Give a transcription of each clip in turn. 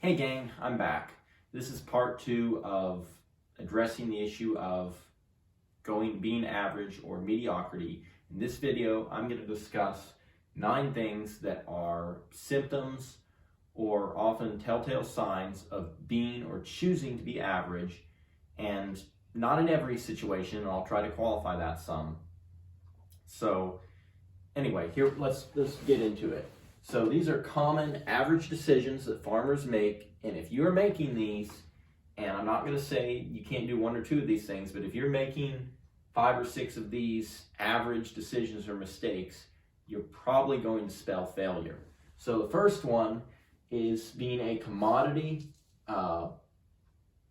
Hey gang, I'm back. This is part 2 of addressing the issue of being average or mediocrity. In this video, I'm going to discuss 9 things that are symptoms or often telltale signs of being or choosing to be average, and not in every situation, and I'll try to qualify that some. So anyway, here let's get into it. So these are common average decisions that farmers make, and if you're making these, and I'm not going to say you can't do 1 or 2 of these things, but if you're making 5 or 6 of these average decisions or mistakes, you're probably going to spell failure. So the first one is being a commodity.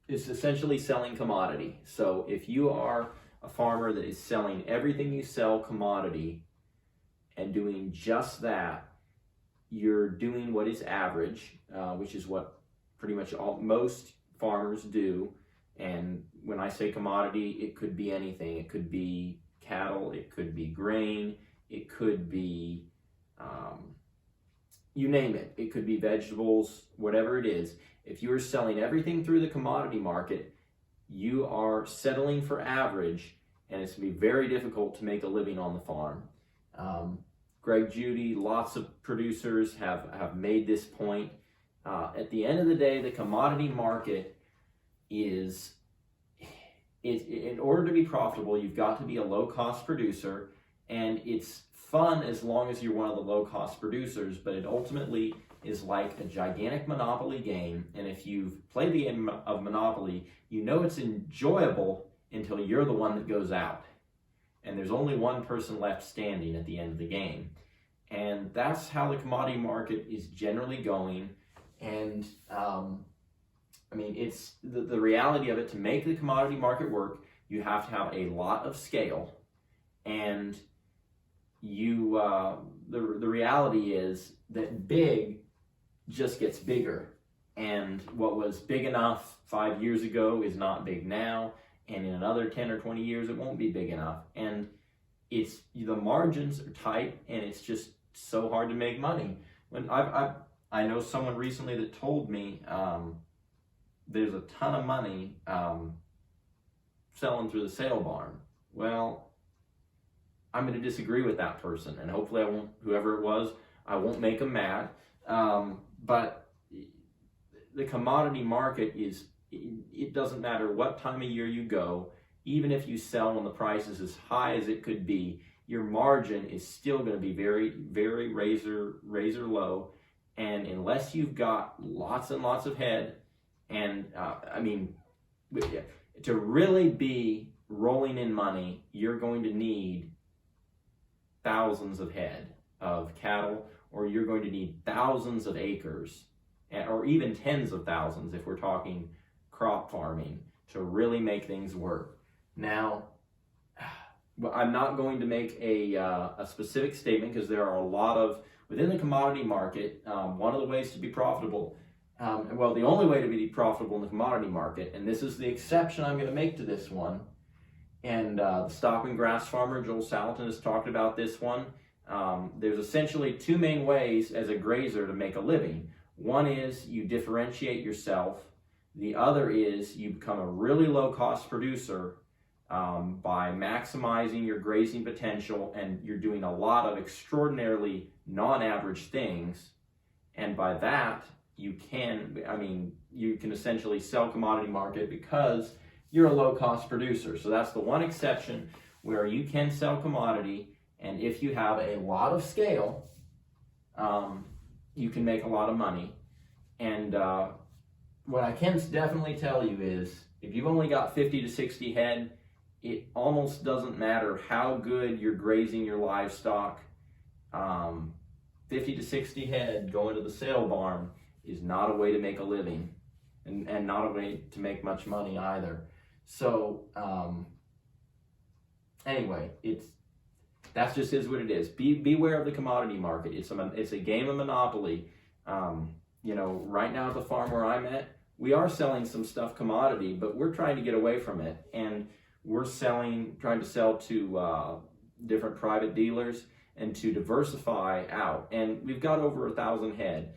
It's essentially selling commodity. So if you are a farmer that is selling everything you sell commodity and doing just that, you're doing what is average, which is what pretty much most farmers do. And when I say commodity, it could be anything. It could be cattle, it could be grain, it could be, you name it. It could be vegetables, whatever it is. If you are selling everything through the commodity market, you are settling for average, and it's going to be very difficult to make a living on the farm. Greg Judy, lots of producers have made this point. At the end of the day, the commodity market is, in order to be profitable, you've got to be a low-cost producer, and it's fun as long as you're one of the low-cost producers, but it ultimately is like a gigantic Monopoly game, and if you've played the game of Monopoly, you know it's enjoyable until you're the one that goes out. And there's only one person left standing at the end of the game. And that's how the commodity market is generally going. And I mean, it's the reality of it. To make the commodity market work, you have to have a lot of scale. And you the reality is that big just gets bigger. And what was big enough 5 years ago is not big now. And in another 10 or 20 years, it won't be big enough. And the margins are tight, and it's just so hard to make money. When I know someone recently that told me there's a ton of money selling through the sale barn. Well, I'm going to disagree with that person, and hopefully I won't, whoever it was, I won't make them mad. But the commodity market is, it doesn't matter what time of year you go, even if you sell when the price is as high as it could be, your margin is still going to be very, very razor low. And unless you've got lots and lots of head, and I mean, to really be rolling in money, you're going to need thousands of head of cattle, or you're going to need thousands of acres, or even tens of thousands if we're talking crop farming, to really make things work. Now, I'm not going to make a specific statement, because there are a lot of, within the commodity market, one of the ways to be profitable, well, the only way to be profitable in the commodity market, and this is the exception I'm going to make to this one, and the stock and grass farmer, Joel Salatin, has talked about this one. There's essentially 2 main ways as a grazer to make a living. One is you differentiate yourself. The other is you become a really low-cost producer by maximizing your grazing potential, and you're doing a lot of extraordinarily non-average things. And by that, you can essentially sell commodity market because you're a low-cost producer. So that's the one exception where you can sell commodity, and if you have a lot of scale, you can make a lot of money. And what I can definitely tell you is, if you've only got 50 to 60 head, it almost doesn't matter how good you're grazing your livestock. 50 to 60 head going to the sale barn is not a way to make a living, and not a way to make much money either. So anyway, that just is what it is. Beware of the commodity market. It's a game of Monopoly. You know, right now at the farm where I'm at, we are selling some stuff commodity, but we're trying to get away from it, and we're trying to sell to different private dealers and to diversify out. And we've got over 1,000 head.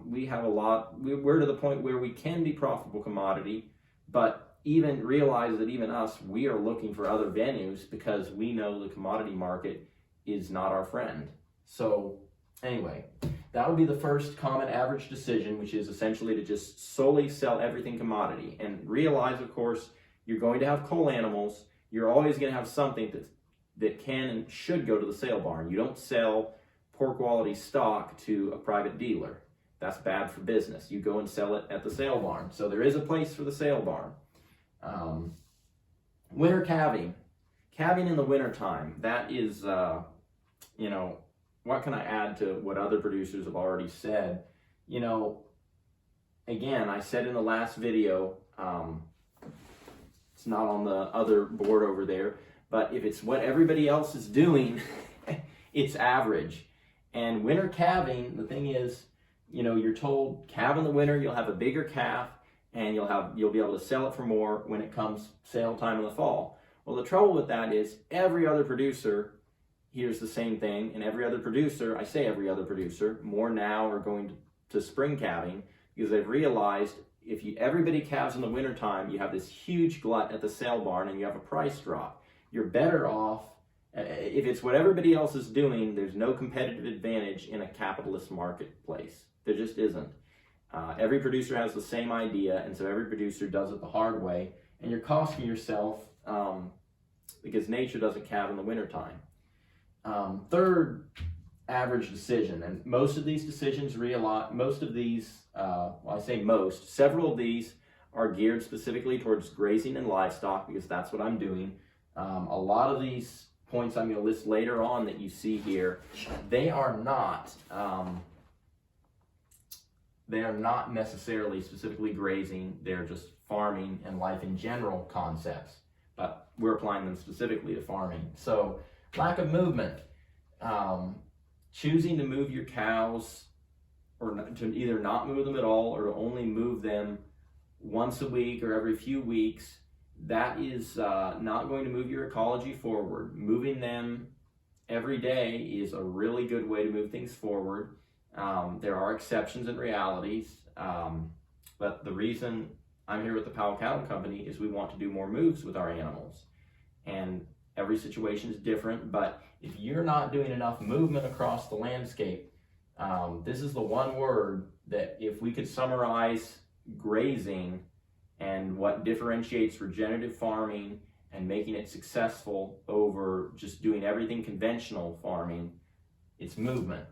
We have a lot, we're to the point where we can be profitable commodity, but even realize that even us, we are looking for other venues because we know the commodity market is not our friend. So anyway, that would be the first common average decision, which is essentially to just solely sell everything commodity. And realize, of course, you're going to have cull animals. You're always going to have something that can and should go to the sale barn. You don't sell poor quality stock to a private dealer. That's bad for business. You go and sell it at the sale barn. So there is a place for the sale barn. Winter calving. Calving in the wintertime. That is, you know, what can I add to what other producers have already said? You know, again, I said in the last video, it's not on the other board over there, but if it's what everybody else is doing, it's average. And winter calving, the thing is, you know, you're told calve in the winter, you'll have a bigger calf, and you'll be able to sell it for more when it comes sale time in the fall. Well, the trouble with that is every other producer hears the same thing, and every other producer, I say every other producer, more now are going to spring calving because they've realized if everybody calves in the wintertime, you have this huge glut at the sale barn and you have a price drop. You're better off, if it's what everybody else is doing, there's no competitive advantage in a capitalist marketplace. There just isn't. Every producer has the same idea, and so every producer does it the hard way, and you're costing yourself because nature doesn't calve in the wintertime. Third average decision, and most of these decisions most of these, well, I say most, several of these are geared specifically towards grazing and livestock because that's what I'm doing. A lot of these points I'm going to list later on that you see here, they are not necessarily specifically grazing, they're just farming and life in general concepts, but we're applying them specifically to farming. So lack of movement, choosing to move your cows or to either not move them at all or to only move them once a week or every few weeks, that is not going to move your ecology forward. Moving them every day is a really good way to move things forward. There are exceptions and realities, but the reason I'm here with the Powell Cattle Company is we want to do more moves with our animals. And every situation is different, but if you're not doing enough movement across the landscape, this is the one word that if we could summarize grazing and what differentiates regenerative farming and making it successful over just doing everything conventional farming, it's movement.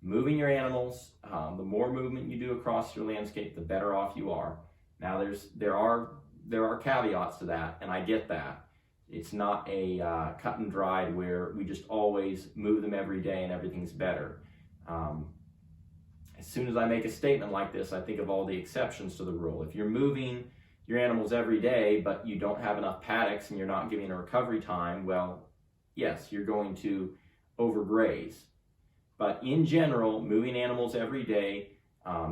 Moving your animals, the more movement you do across your landscape, the better off you are. Now there are caveats to that, and I get that. It's not a cut and dried where we just always move them every day and everything's better. As soon as I make a statement like this, I think of all the exceptions to the rule. If you're moving your animals every day, but you don't have enough paddocks and you're not giving a recovery time, well, yes, you're going to overgraze. But in general, moving animals every day,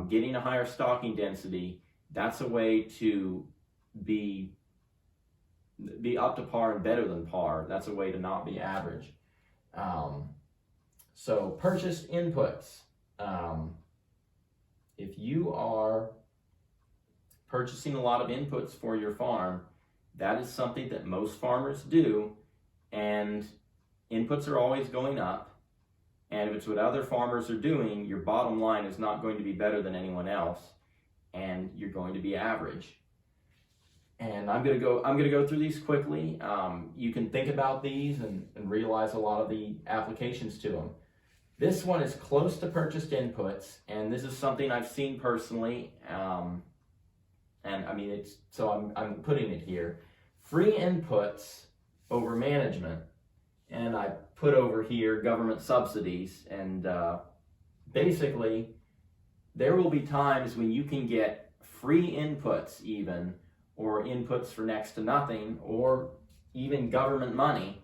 getting a higher stocking density, that's a way to be up to par and better than par. That's a way to not be average. So purchased inputs. If you are purchasing a lot of inputs for your farm, that is something that most farmers do, and inputs are always going up. And if it's what other farmers are doing, your bottom line is not going to be better than anyone else, and you're going to be average. And I'm gonna go through these quickly. You can think about these and realize a lot of the applications to them. This one is close to purchased inputs, and this is something I've seen personally. And I mean, I'm putting it here. Free inputs over management. And I put over here government subsidies, and basically there will be times when you can get free inputs even, or inputs for next to nothing, or even government money,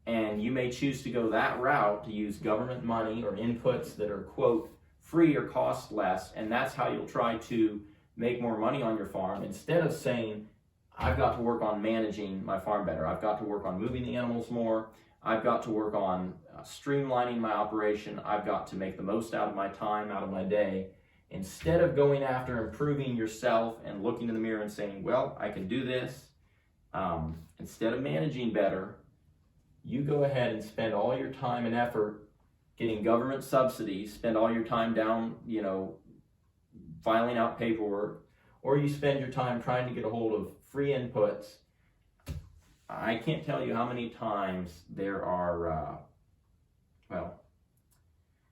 and you may choose to go that route to use government money or inputs that are, quote, free or cost less, and that's how you'll try to make more money on your farm instead of saying, I've got to work on managing my farm better, I've got to work on moving the animals more, I've got to work on streamlining my operation. I've got to make the most out of my time, out of my day. Instead of going after improving yourself and looking in the mirror and saying, well, I can do this, instead of managing better, you go ahead and spend all your time and effort getting government subsidies, spend all your time down, filing out paperwork, or you spend your time trying to get a hold of free inputs. I can't tell you how many times there are,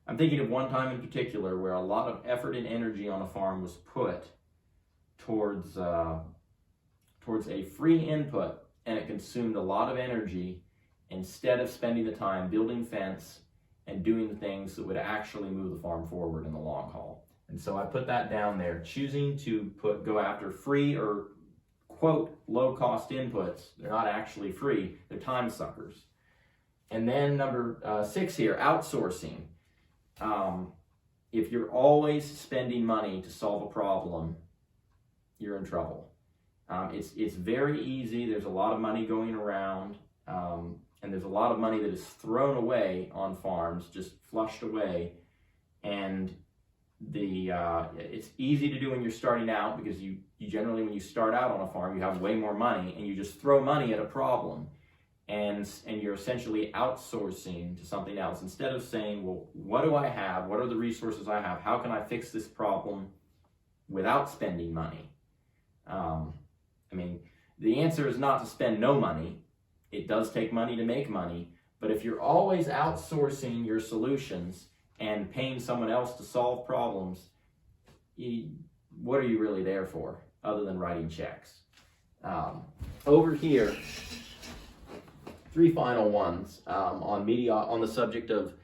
I'm thinking of one time in particular where a lot of effort and energy on a farm was put towards a free input, and it consumed a lot of energy instead of spending the time building fence and doing the things that would actually move the farm forward in the long haul. And so I put that down there, choosing to go after free or quote low-cost inputs. They're not actually free, they're time suckers. And then number 6 here, outsourcing. If you're always spending money to solve a problem, you're in trouble. It's very easy. There's a lot of money going around, and there's a lot of money that is thrown away on farms, just flushed away. And it's easy to do when you're starting out, because you generally, when you start out on a farm, you have way more money, and you just throw money at a problem, and you're essentially outsourcing to something else instead of saying, well, what do I have? What are the resources I have? How can I fix this problem without spending money? The answer is not to spend no money. It does take money to make money, but if you're always outsourcing your solutions and paying someone else to solve problems, what are you really there for other than writing checks? Over here, 3 final ones on the subject of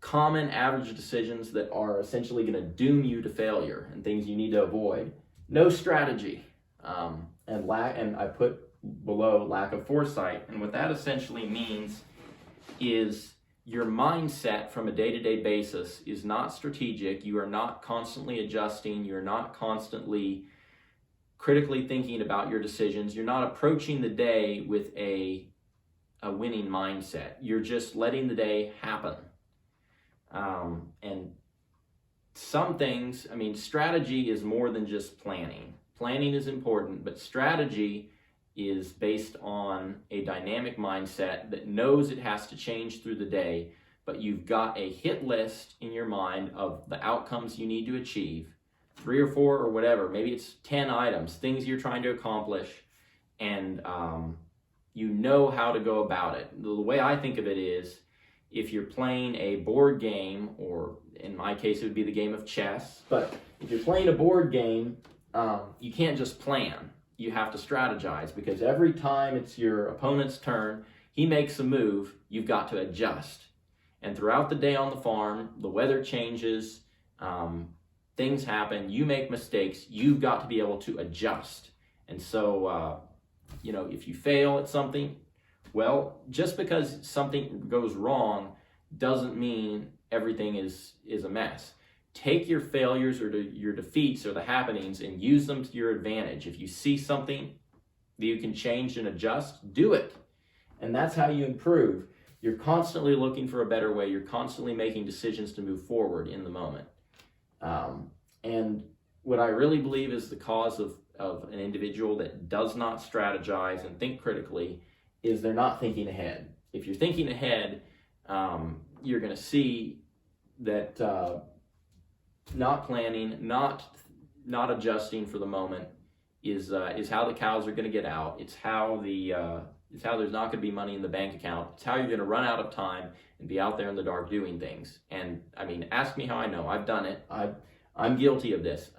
common average decisions that are essentially going to doom you to failure and things you need to avoid. No strategy, and I put below lack of foresight. And what that essentially means is your mindset from a day-to-day basis is not strategic. You are not constantly adjusting. You're not constantly critically thinking about your decisions. You're not approaching the day with a winning mindset. You're just letting the day happen. And some things, strategy is more than just planning. Planning is important, but strategy is based on a dynamic mindset that knows it has to change through the day, but you've got a hit list in your mind of the outcomes you need to achieve, 3 or 4 or whatever, maybe it's 10 items, things you're trying to accomplish, and you know how to go about it. The way I think of it is, if you're playing a board game, or in my case it would be the game of chess, but if you're playing a board game, you can't just plan. You have to strategize, because every time it's your opponent's turn, he makes a move, you've got to adjust. And throughout the day on the farm, the weather changes, things happen, you make mistakes, you've got to be able to adjust. And so, if you fail at something, well, just because something goes wrong doesn't mean everything is a mess. Take your failures or your defeats or the happenings and use them to your advantage. If you see something that you can change and adjust, do it. And that's how you improve. You're constantly looking for a better way. You're constantly making decisions to move forward in the moment. And what I really believe is the cause of an individual that does not strategize and think critically is they're not thinking ahead. If you're thinking ahead, you're going to see that not planning, not adjusting for the moment is how the cows are going to get out. It's how there's not going to be money in the bank account. It's how you're going to run out of time and be out there in the dark doing things. And ask me how I know. I've done it. I'm guilty of this.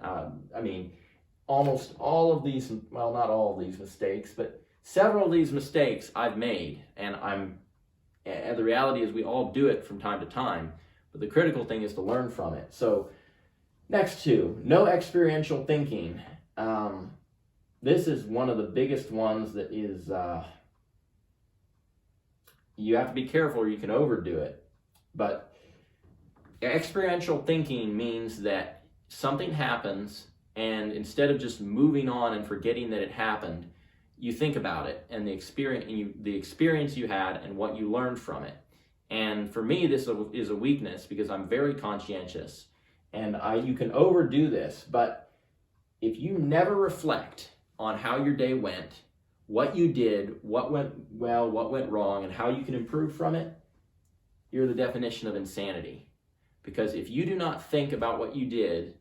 Almost all of these, well, not all of these mistakes, but several of these mistakes I've made, and the reality is we all do it from time to time, but the critical thing is to learn from it. So next 2, no experiential thinking. This is one of the biggest ones that is, you have to be careful or you can overdo it. But experiential thinking means that something happens, and instead of just moving on and forgetting that it happened, you think about it and the experience you had and what you learned from it. And for me, this is a weakness because I'm very conscientious, and you can overdo this, but if you never reflect on how your day went, what you did, what went well, what went wrong, and how you can improve from it, you're the definition of insanity. Because if you do not think about what you did,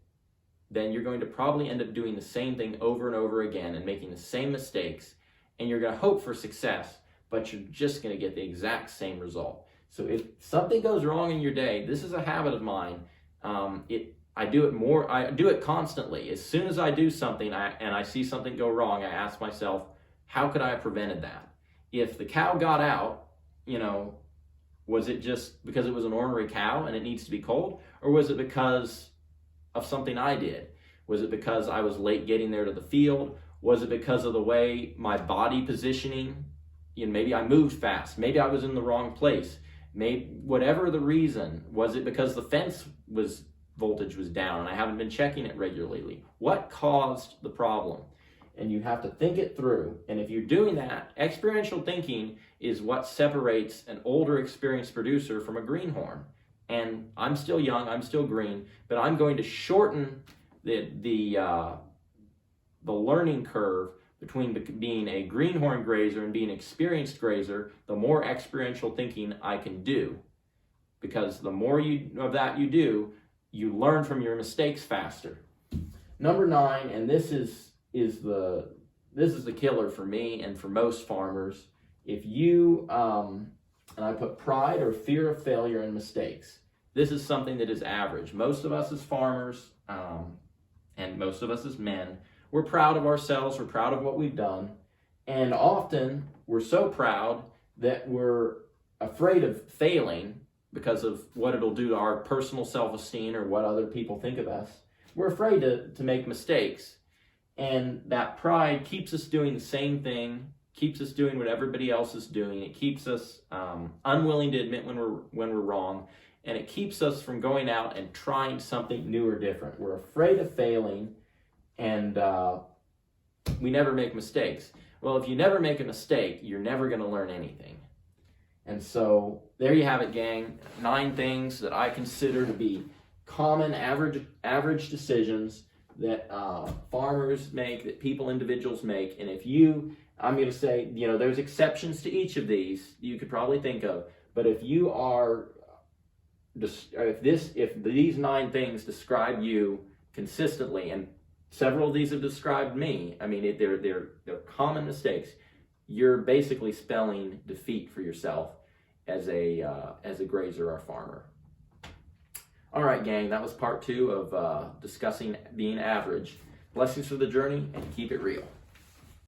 then you're going to probably end up doing the same thing over and over again and making the same mistakes, and you're going to hope for success, but you're just going to get the exact same result. So if something goes wrong in your day, this is a habit of mine. I do it constantly. As soon as I do something and I see something go wrong, I ask myself, how could I have prevented that? If the cow got out, was it just because it was an ornery cow and it needs to be cold? Or was it because of something I did? Was it because I was late getting there to the field? Was it because of the way my body positioning? Maybe I moved fast. Maybe I was in the wrong place. Maybe whatever the reason, was it because the fence voltage was down and I haven't been checking it regularly? What caused the problem? And you have to think it through. And if you're doing that, experiential thinking is what separates an older experienced producer from a greenhorn. And I'm still young, I'm still green, but I'm going to shorten the learning curve between being a greenhorn grazer and being an experienced grazer, the more experiential thinking I can do. Because the more of that you do, you learn from your mistakes faster. Number 9, and this is the killer for me and for most farmers. If you, and I put pride or fear of failure in mistakes. This is something that is average. Most of us as farmers, and most of us as men, we're proud of ourselves, we're proud of what we've done, and often we're so proud that we're afraid of failing because of what it'll do to our personal self-esteem or what other people think of us. We're afraid to make mistakes, and that pride keeps us doing the same thing, keeps us doing what everybody else is doing. It keeps us unwilling to admit when we're wrong, and it keeps us from going out and trying something new or different. We're afraid of failing, and we never make mistakes. Well, if you never make a mistake, you're never going to learn anything. And so there you have it, gang. 9 things that I consider to be common average decisions that farmers make, that individuals make. And I'm going to say, there's exceptions to each of these you could probably think of. But if you are, if these 9 things describe you consistently, and several of these have described me, they're common mistakes, you're basically spelling defeat for yourself as a grazer or farmer. All right, gang, that was part 2 of discussing being average. Blessings for the journey, and keep it real.